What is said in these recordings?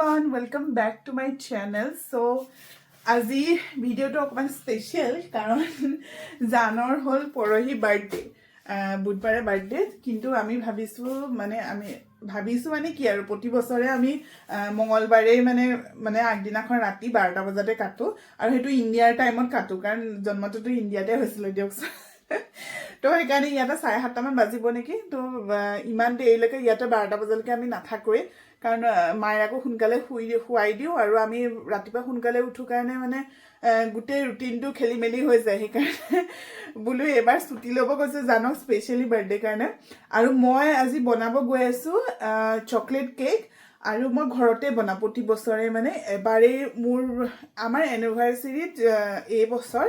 everyone, welcome back to my channel. So আজি ভিডিওটো অকমান স্পেশাল কারণ জানৰ হল পৰহি বাৰ্থডে বুধবাৰে বাৰ্থডে কিন্তু আমি ভাবিছো মানে কি আৰু প্ৰতি বছৰে আমি মঙ্গলবাৰে মানে আগদিনাখন ৰাতি 12টা বজাতে কাটো আৰু হেতু ইণ্ডিয়াৰ টাইমত কাটো কাৰণ জন্মটোতো ইণ্ডিয়াতে হৈছিল দিয়কছ তো সেইকাৰণে ইয়াতে 7:30 মান বাজিব নেকি তো ইমান দেৰিলৈকে ইয়াতে 12টা বজালৈকে আমি নাথাকোৱে কাৰণ মায়াকো সোনকালে শুৱাই দিও আৰু আমি ৰাতিপুৱা সোনকালে উঠো কাৰণে মানে গুটেই ৰুটিনটো খেলি মেলি হৈ যায় সেইকাৰণে বুলু এবাৰ ছুটি ল'ব কৈছে জানক স্পেশালি বাৰ্থডে কাৰণে আৰু মই আজি বনাব গৈ আছো চকলেট কেক আৰু মই ঘৰতে বনা প্ৰতি বছৰে মানে এবাৰে মোৰ আমাৰ এনিভাৰ্সাৰীত এই বছৰ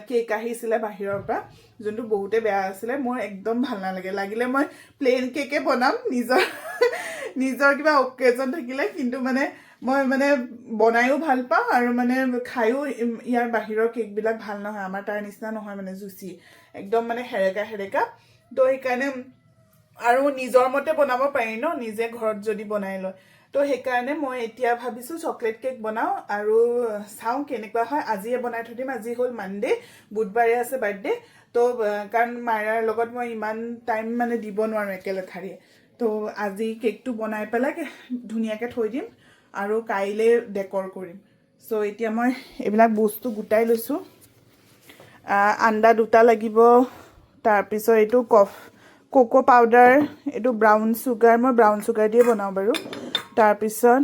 কেক আহিছিলে বাহিৰৰ পৰা যোনটো বহুতে বেয়া আছিলে মোৰ একদম ভাল নালাগে লাগিলে মই প্লেন কেকে বনাম নিজৰ কিবা অকেজন থাকিলে কিন্তু মানে মই মানে বনাইও ভাল পাওঁ আৰু মানে খাইও ইয়াৰ বাহিৰৰ কেক বিলাক ভাল নহয় আমাৰ তাৰ নিচিনা নহয় মানে জুচি একদম মানে হেৰেকা তো সেইকাৰণে আৰু নিজৰ মতে বনাব পাৰি ন নিজে ঘৰত যদি বনাই লয় তো সেইকাৰণে মই এতিয়া ভাবিছো চকলেট কেক বনাও আৰু চাও কেনেকুৱা হয় আজিয়ে বনাই থৈ দিম আজি হল মানডে বুধবাৰে আছে বাৰ্থডে তো কাৰণ মায়াৰ লগত মই ইমান টাইম মানে দিব নোৱাৰো একেলেথাৰিয়ে তো আজি কেকটো বনাই পেলাই ধুনিয়াকে থৈ দিম আৰু কাইলে ডেকৰ কৰিম সো এতিয়া মই এবিলাক বস্তু গুটাই লৈছো আন্ডা দুটা লাগিব তাৰ পিছত এটো কোকো পাউডাৰ এটো ব্ৰাউন সুগাৰ মই ব্ৰাউন সুগাৰ দিয়ে বনাও বাৰু তাৰ পিছত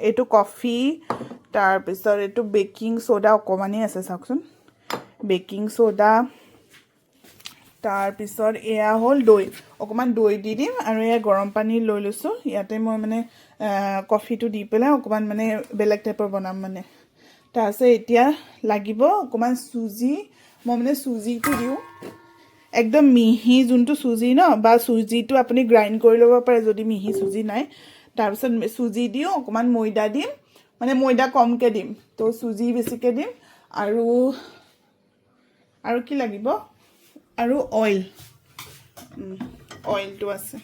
এটো কফি তাৰ পিছত এটো বেকিং সোডা অকমানি আছে চাওকচোন বেকিং সোডা তাৰ পিছত এয়া হল দৈ অকমান দৈ দি দিম আৰু এয়া গৰম পানী লৈ লৈছো ইয়াতে মই মানে কফিটো দি পেলাই অকমান মানে বেলেগ টাইপৰ বনাম মানে তাৰছে এতিয়া লাগিব অকমান সুজি মই মানে সুজিটো দিও একদম মিহি যোনটো সুজি ন বা সুজিটো আপুনি গ্ৰাইন্ড কৰি ল'ব পাৰে যদি মিহি সুজি নাই তাৰ পিছত সুজি দিও অকমান ময়দা দিম মানে ময়দা কমকে দিম তো সুজি বেছিকে দিম আৰু কি লাগিব আৰু অইলটো আছে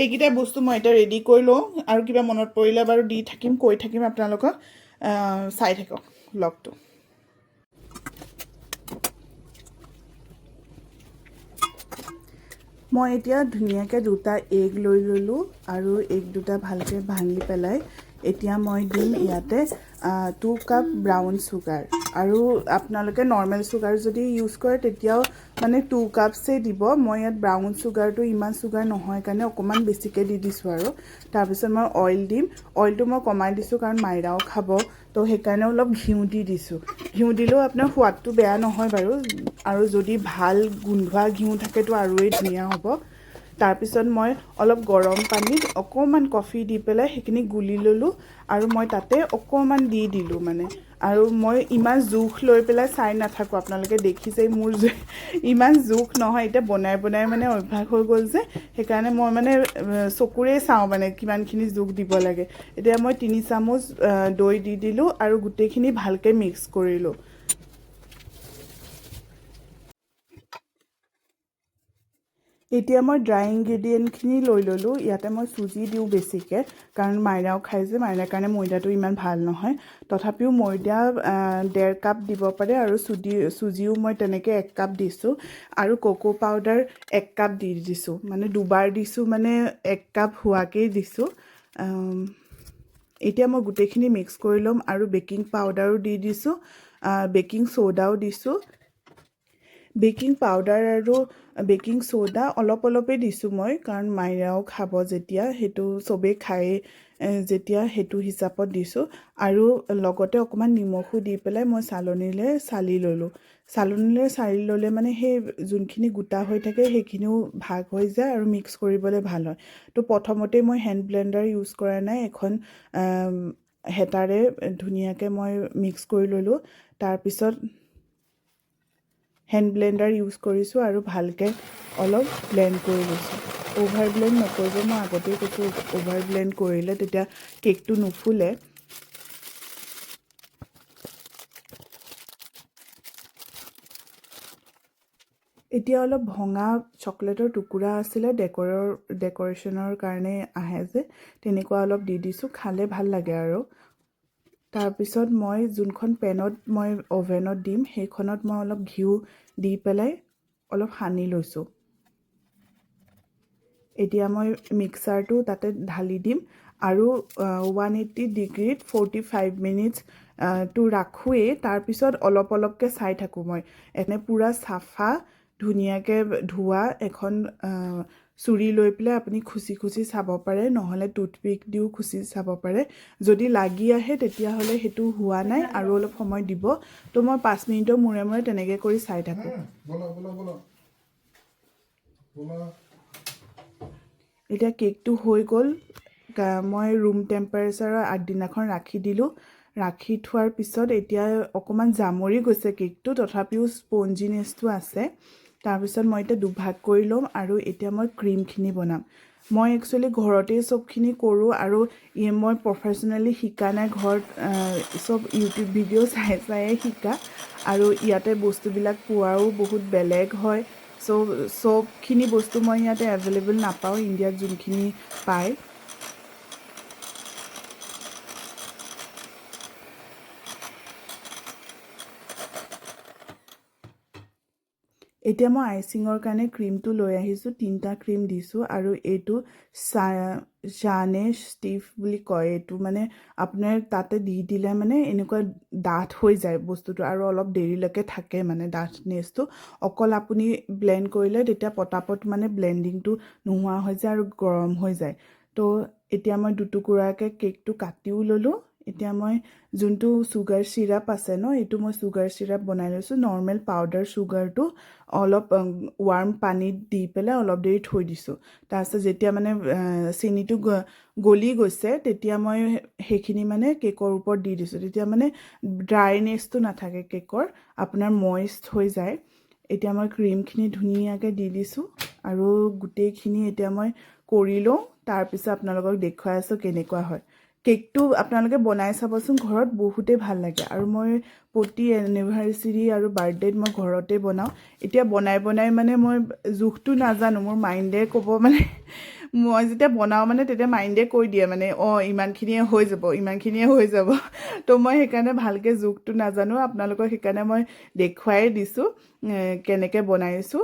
এইকিটা বস্তু মই এটা ৰেডি কৰি লওঁ আৰু কিবা মনত পৰিলে বাৰু দি থাকিম কৈ থাকিম আপোনালোকক চাই থাকক ব্লগটো মই এতিয়া ধুনিয়াকে দুটা এগ লৈ ললো আৰু এগ দুটা ভালকে ভাঙি পেলাই এতিয়া মই দিম ইয়াতে 2 কাপ ব্ৰাউন সুগাৰ আৰু আপোনালোকে নৰমাল সুগাৰ যদি ইউজ কৰে তেতিয়াও মানে 2 কাপছে দিব মই ইয়াত ব্ৰাউন সুগাৰটো ইমান সুগাৰ নহয় কাৰণে অকমান বেছিকে দি দিছো আৰু তাৰ পিছত মই অইল দিম অইলটো মই কমাই দিছো কাৰণ মাইৰাও খাব তো সেইকাৰণে অলপ ঘিউ দি দিছো ঘিউ দিলেও আপোনাৰ সোৱাদটো বেয়া নহয় বাৰু আৰু যদি ভাল গুন্ধোৱা ঘিউ থাকেতো আৰুই ধুনীয়া হ'ব তাৰ পিছত মই অলপ গৰম পানীত অকমান কফি দি পেলাই হেকিনি গুলি ললো আৰু মই তাতে অকমান দি দিলো মানে আৰু মই ইমান জুখ লৈ পেলাই চাই নাথাকো আপোনালোকে দেখিছে মোৰ ইমান জুখ নহয় এটা বনাই মানে অভ্যাস হৈ গল যে সেইকাৰণে মই মানে চকুৰে চাও মানে কিমানখিনি জুখ দিব লাগে এতিয়া মই 3 চামুচ দৈ দি দিলো আৰু গুটেখিনি ভালকে মিক্স কৰিলো এতিয়া মই ড্ৰাই ইনগ্ৰেডিয়েন্টখিনি লৈ ললো ইয়াতে মই সুজি দিও বেছিকে কাৰণ মাইৰাও খাই যে মাইৰাৰ কাৰণে ময়দাটো ইমান ভাল নহয় তথাপিও ময়দা 1.5 কাপ দিব পাৰে আৰু সুজিও মই তেনেকে 1 কাপ দিছো আৰু কোকো পাউডাৰ 1 কাপ দি দিছো মানে দুবাৰ দিছো মানে 1 কাপ হোৱাকেই দিছো এতিয়া মই গুটেখিনি মিক্স কৰি লম আৰু বেকিং পাউডাৰো দি দিছো বেকিং সোডাও দিছো বেকিং পাউডাৰ আৰু বেকিং সোডা অলপে দিছো মই কাৰণ মাইৰাও খাব যেতিয়া হেতু সবে খাই যেতিয়া হেতু হিচাপত দিছো আৰু লগতে অকমান নিমখো দি পেলাই মই চালনিলে চালি ললে মানে হে যোনখিনি গুটা হৈ থাকে হেখিনিও ভাগ হৈ যায় আৰু মিক্স কৰিবলৈ ভাল হয় তো প্ৰথমতে মই হ্যান্ড ব্লেন্ডাৰ ইউজ কৰা নাই এখন হেতাৰে ধুনিয়াকে মই মিক্স কৰি ললো তাৰ পিছত হ্যান্ড ব্লেন্ডাৰ ইউজ কৰিছো আৰু ভালকে অলপ ব্লেন্ড কৰি লৈছো ওভাৰ ব্লেন্ড নকৰিব মই আগতে কৈছো ওভাৰ ব্লেন্ড কৰিলে তেতিয়া কেকটো নুফুলে এতিয়া অলপ ভঙা চকলেটৰ টুকুৰা আছিলে ডেকোৰেশ্যনৰ কাৰণে আহে যে তেনেকুৱা অলপ দি দিছোঁ খালে ভাল লাগে আৰু তাৰপিছত মই যোনখন পেনত মই অভেনত দিম সেইখনত মই অলপ ঘিউ দি পেলাই অলপ সানি লৈছোঁ এতিয়া মই মিক্সাৰটো তাতে ঢালি দিম আৰু 180 ডিগ্ৰীত 45 মিনিটছ টো ৰাখোৱেই তাৰপিছত অলপ অলপকৈ চাই থাকোঁ মই এনে পূৰা চাফা ধুনীয়াকৈ ধোৱা এখন চুৰি লৈ পেলাই আপুনি খুচি খুচি চাব পাৰে নহ'লে টুথপিক দিও খুচি চাব পাৰে যদি লাগি আহে তেতিয়াহ'লে সেইটো হোৱা নাই আৰু অলপ সময় দিব তো মই 5 মিনিটৰ মূৰে মূৰে তেনেকৈ কৰি চাই থাকোঁ এতিয়া কেকটো হৈ গ'ল মই ৰুম টেম্পাৰেচাৰৰ আগদিনাখন ৰাখি দিলোঁ ৰাখি থোৱাৰ পিছত এতিয়া অকণমান জামৰি গৈছে কেকটো তথাপিও স্পঞ্জিনেছটো আছে তাৰপিছত মই এতিয়া দুভাগ কৰি ল'ম আৰু এতিয়া মই ক্ৰীমখিনি বনাম মই একচুৱেলি ঘৰতেই চবখিনি কৰোঁ আৰু মই প্ৰফেশ্যনেলি শিকা নাই ঘৰত চব ইউটিউব ভিডিঅ' চায়ে শিকা আৰু ইয়াতে বস্তুবিলাক পোৱাও বহুত বেলেগ হয় চবখিনি বস্তু মই ইয়াতে এভেইলেবল নাপাওঁ ইণ্ডিয়াত যোনখিনি পায় এতিয়া মই আইচিঙৰ কাৰণে ক্ৰীমটো লৈ আহিছোঁ 3টা ক্ৰীম দিছোঁ আৰু এইটো জানে ষ্টিফ বুলি কয় এইটো মানে আপোনাৰ তাতে দি দিলে মানে এনেকুৱা ডাঠ হৈ যায় বস্তুটো আৰু অলপ দেৰিলৈকে থাকে মানে ডাঠনেছটো অকল আপুনি ব্লেণ্ড কৰিলে তেতিয়া পটাপট মানে ব্লেণ্ডিংটো নোহোৱা হৈ যায় আৰু গৰম হৈ যায় তো এতিয়া মই দুটুকুৰাকৈ কেকটো কাটিও ল'লোঁ এতিয়া মই যোনটো চুগাৰ চিৰাপ আছে ন এইটো মই চুগাৰ চিৰাপ বনাই লৈছোঁ নৰ্মেল পাউডাৰ চুগাৰটো অলপ ৱাৰ্ম পানীত দি পেলাই অলপ দেৰি থৈ দিছোঁ তাৰপিছত যেতিয়া মানে চেনিটো গলি গৈছে তেতিয়া মই সেইখিনি মানে কেকৰ ওপৰত দি দিছোঁ তেতিয়া মানে ড্ৰাইনেছটো নাথাকে কেকৰ আপোনাৰ মইষ্ট হৈ যায় এতিয়া মই ক্ৰীমখিনি ধুনীয়াকৈ দি দিছোঁ আৰু গোটেইখিনি এতিয়া মই কৰি লওঁ তাৰপিছত আপোনালোকক দেখুৱাই আছোঁ কেনেকুৱা হয় কেকটো আপোনালোকে বনাই চাবচোন ঘৰত বহুতেই ভাল লাগে আৰু মই প্ৰতি এনিভাৰ্চাৰী আৰু বাৰ্থডেত মই ঘৰতে বনাওঁ এতিয়া বনাই মানে মই জোখটো নাজানো মোৰ মাইণ্ডে ক'ব মানে মই যেতিয়া বনাওঁ মানে তেতিয়া মাইণ্ডে কৈ দিয়ে মানে ইমানখিনিয়ে হৈ যাব তো মই সেইকাৰণে ভালকৈ জোখটো নাজানো আপোনালোকক সেইকাৰণে মই দেখুৱাই দিছোঁ কেনেকৈ বনাইছোঁ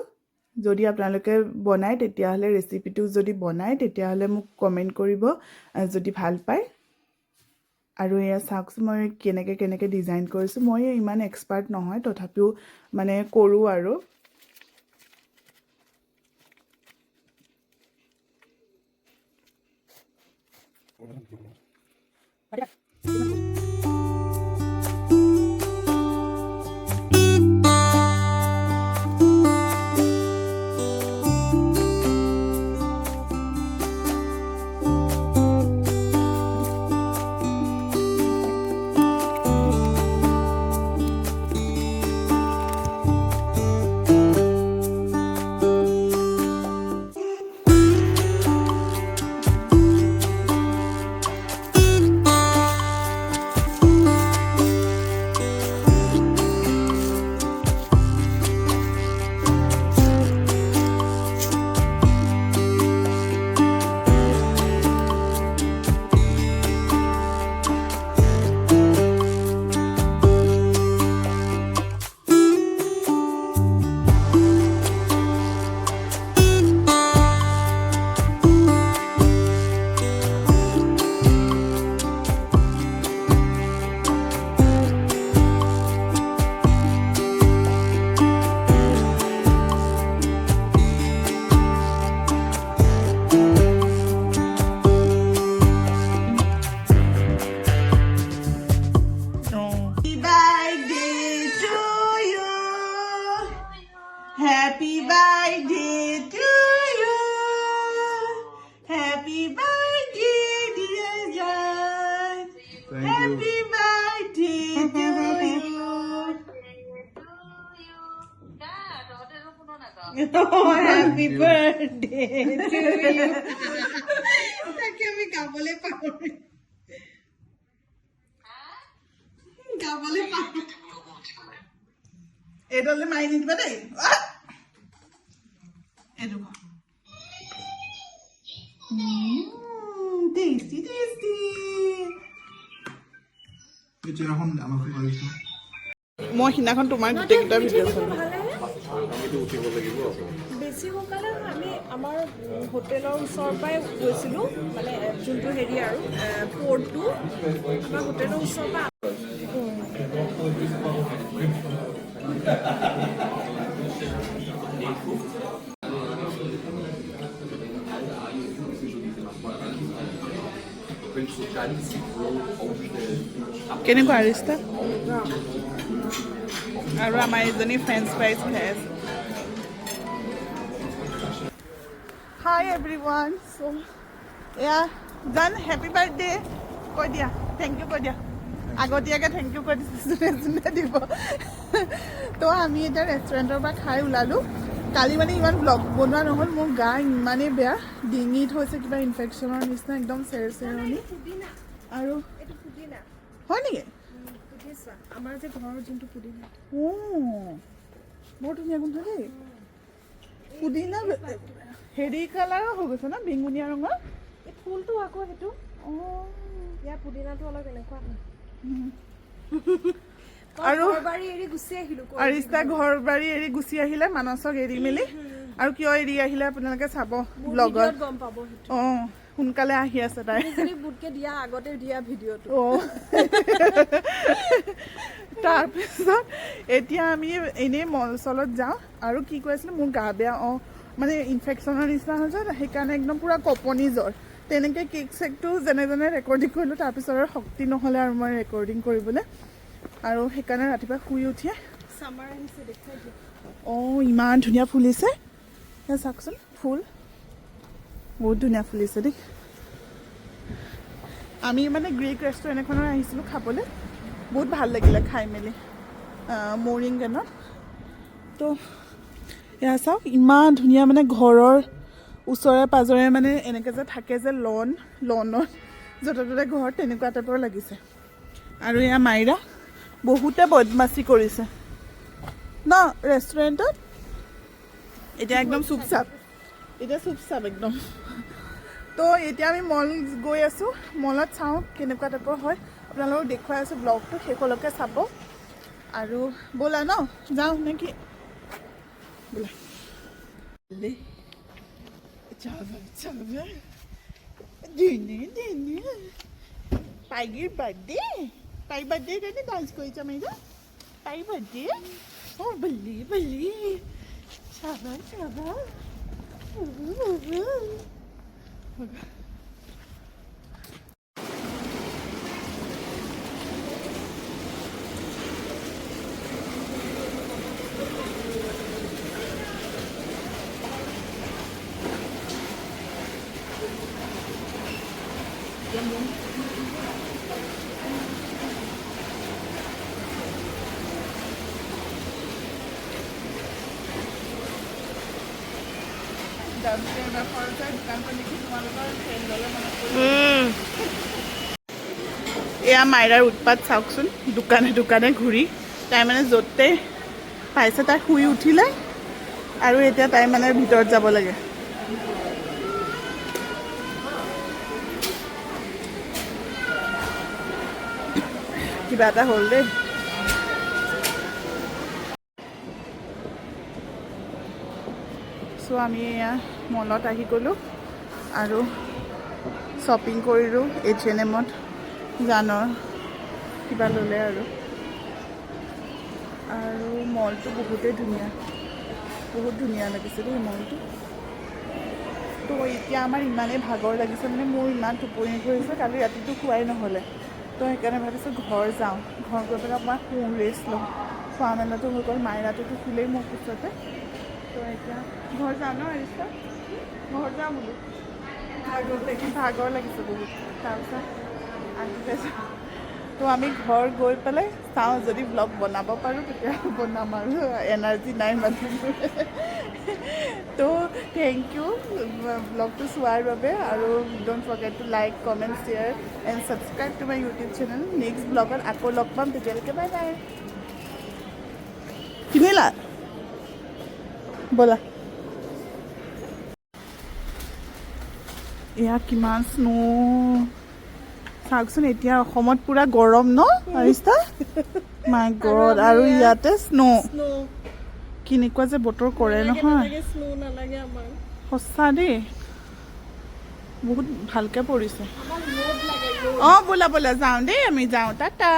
যদি আপোনালোকে বনায় তেতিয়াহ'লে ৰেচিপিটো যদি বনায় তেতিয়াহ'লে মোক কমেণ্ট কৰিব যদি ভাল পায় আৰু এয়া চাওকচোন মই কেনেকৈ ডিজাইন কৰিছোঁ মই ইমান এক্সপাৰ্ট নহয় তথাপিও মানে কৰোঁ আৰু Happy birthday to you. Happy birthday, dear John. Happy birthday to you. Oh, happy birthday to you. Take me kabale pauri. Kabale pauri. Edole mainit ba dai? এইটো টেষ্টি টেষ্টি মই সিদিনাখন তোমাৰ গোটেইকেইটা ভিডিঅ' চালোঁ বেছি সোনকালে আমি আমাৰ হোটেলৰ ওচৰৰ পৰাই গৈছিলোঁ মানে যোনটো হেৰি আৰু পৰ্টটো আমাৰ হোটেলৰ ওচৰৰ পৰা কেনেকুৱা আৰিষ্টা আৰু আমাৰ এজনী ফ্ৰেঞ্চ ফ্ৰাইজ খাই আছে হাই এভৰিৱান চ' এয়া জান হেপী বাৰ্থডে কৈ দিয়া থেংক ইউ কৈ দিয়া আগতীয়াকৈ থেংক ইউ কৈ দিছোঁ যোনে যোনে দিব তো আমি এতিয়া ৰেষ্টুৰেণ্টৰ পৰা খাই ওলালোঁ কালি মানে ইমান ব্লগ বনোৱা নহ'ল মোৰ গা ইমানেই বেয়া ডিঙিত হৈছে কিবা ইনফেকশ্যনৰ নিচিনা একদম চেৰচেৰণি আৰু হয় নেকি আমাৰ যে ঘৰৰ যোনটো পুদিনা বৰ ধুনীয়া গোন্ধ দেই পুদিনা হেৰি কালাৰৰ হৈ গৈছে ন বেঙুনীয়া ৰঙৰ এই ফুলটো আকৌ সেইটো ইয়াৰ পুদিনাটো অলপ এনেকুৱা আৰু বাৰী এৰি গুচি আহিলোঁ আৰিষ্টা ঘৰ বাৰী এৰি গুচি আহিলে মানসক এৰি মেলি আৰু কিয় এৰি আহিলে আপোনালোকে চাব ব্লগত গম পাব সোনকালে আহি আছে তাই বুটকে দিয়া আগতে দিয়া ভিডিঅ'টো তাৰপিছত এতিয়া আমি এনেই মল চলত যাওঁ আৰু কি কৈ আছিলে মোৰ গা বেয়া মানে ইনফেকশ্যনৰ নিচিনা হৈছে সেইকাৰণে একদম পূৰা কঁপনি জ্বৰ তেনেকৈ কেক চেকটো যেনে যেনে ৰেকৰ্ডিং কৰিলোঁ তাৰপিছত আৰু শক্তি নহ'লে আৰু মই ৰেকৰ্ডিং কৰিবলৈ আৰু সেইকাৰণে ৰাতিপুৱা শুই উঠিয়ে চামাৰ আহিছে দেখাই দিয়া ইমান ধুনীয়া ফুলিছে চাওকচোন ফুল বহুত ধুনীয়া ফুলিছে দেই আমি মানে গ্ৰীক ৰেষ্টুৰেণ্ট এখনত আহিছিলোঁ খাবলৈ বহুত ভাল লাগিলে খাই মেলি মৰিংগানত তো এয়া চাওক ইমান ধুনীয়া মানে ঘৰৰ ওচৰে পাজৰে মানে এনেকৈ যে থাকে যে লনত য'তে ত'তে ঘৰ তেনেকুৱা টাইপৰ লাগিছে আৰু এয়া মাইৰা বহুতে বদমাচি কৰিছে ন ৰেষ্টুৰেণ্টত এতিয়া একদম চুপচাপ একদম তো এতিয়া আমি মল গৈ আছোঁ মলত চাওঁ কেনেকুৱা টাইপৰ হয় আপোনালোকক দেখুৱাই আছোঁ ব্লগটো শেষলৈকে চাব আৰু ব'লা ন যাওঁ নেকি ব'লা পাইগিৰ বাৰ্থডে তাইৰ বাৰ্থডে কাৰণে ডান্স কৰিছা মাইৰা তাইৰ বাৰ্থডে বলি চাবা এয়া মাইৰাৰ উৎপাত চাওকচোন দোকানে দোকানে ঘূৰি তাই মানে য'তে পাইছে তাই শুই উঠিলে আৰু এতিয়া তাই মানে ভিতৰত যাব লাগে কিবা এটা হ'ল দেই চ' আমি এয়া মলত আহি গ'লোঁ আৰু শ্বপিং কৰিলোঁ H&Mত জানৰ কিবা ল'লে আৰু মলটো বহুতেই ধুনীয়া বহুত ধুনীয়া লাগিছে দেই মলটো তো এতিয়া আমাৰ ইমানেই ভাগৰ লাগিছে মানে মোৰ ইমান টোপনি ধৰিছে কালি ৰাতিটো খোৱাই নহ'লে তো সেইকাৰণে ভাবিছোঁ ঘৰ যাওঁ ঘৰ গৈ পেলাই অকণমান শুওঁ ৰেষ্ট লওঁ খোৱা মেলাটো হৈ গ'ল মাইৰাটোতো শুলেই মোৰ পিছতে তো এতিয়া ঘৰ যাওঁ ন আৰিষ্টা ঘৰ যাওঁ বোলো ভাগৰ লাগিছে বহুত তাৰপিছত আহিলে যাওঁ তো আমি ঘৰ গৈ পেলাই চাওঁ যদি ব্লগ বনাব পাৰোঁ তেতিয়া বনাম আৰু এনাৰ্জি নাই মানে তো থেংক ইউ ব্লগটো চোৱাৰ বাবে আৰু don't forget to like comment share and subscribe to my YouTube channel next ব্লগত আকৌ লগ পাম তেতিয়ালৈকে বাই বাই কিনিলা ব'লা এয়া কিমান স্নো চাওকচোন এতিয়া অসমত পুৰা গৰম ন আৰিষ্টা মাই গড আৰু ইয়াতে স্নো কেনেকুৱা যে বতৰ কৰে নহয় সঁচা দেই বহুত ভালকে পৰিছে ব'লা ব'লা যাওঁ দেই আমি যাওঁ টাটা